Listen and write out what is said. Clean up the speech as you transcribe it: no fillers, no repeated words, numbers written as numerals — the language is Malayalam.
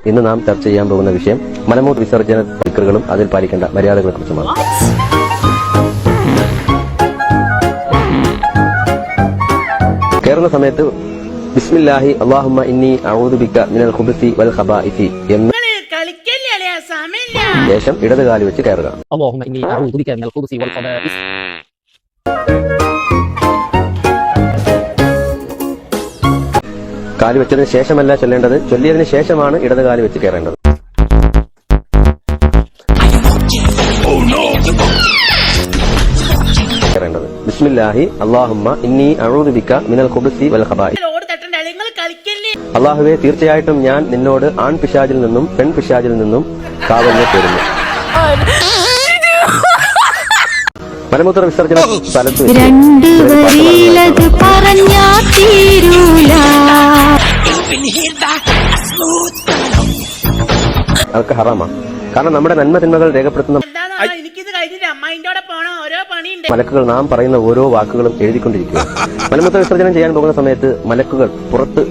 ഇന്ന് നാം ചർച്ച ചെയ്യാൻ പോകുന്ന വിഷയം മലമൂത്ര വിസർജന ദിക്റുകളും അതിൽ പാലിക്കേണ്ട മര്യാദകളെ കുറിച്ചുമാണ്. കയറുന്ന സമയത്ത് ബിസ്മില്ലാഹി അല്ലാഹുമ്മ ഇന്നി അഊദു ബിക മിനൽ ഖുബുസി വൽ ഖബാഇസി എന്ന് ശേഷം ഇടത് കാല് വെച്ച് കയറുക. അല്ലാഹുമ്മ ഇന്നി അഊദു ബിക മിനൽ ഖുബുസി വൽ ഖബാഇസ്. കാല് വെച്ചതിന് ശേഷമല്ല ചൊല്ലേണ്ടത്, ചൊല്ലിയതിന് ശേഷമാണ് ഇടത് കാല് വെച്ച് കയറേണ്ടത്. ബിസ്മില്ലാഹി അല്ലാഹുമ്മ ഇന്നി അഊദു ബിക മിനൽ ഖുബുസി വൽ ഖബാഇസ്. അല്ലാഹുവേ, തീർച്ചയായിട്ടും ഞാൻ നിന്നോട് ആൺ പിശാചിൽ നിന്നും പെൺ പിശാചിൽ നിന്നും കാവലിനെ തേടുന്നു. മലമൂത്ര വിസർജന സ്ഥലത്ത് അതൊക്കെ ഹറാമാണ്. കാരണം നമ്മുടെ നന്മ തിന്മകൾ രേഖപ്പെടുത്തുന്ന മലക്കുകൾ നാം പറയുന്ന ഓരോ വാക്കുകളും എഴുതിക്കൊണ്ടിരിക്കുക. മലമൂത്ര വിസർജനം ചെയ്യാൻ പോകുന്ന സമയത്ത് മലക്കുകൾ പുറത്ത്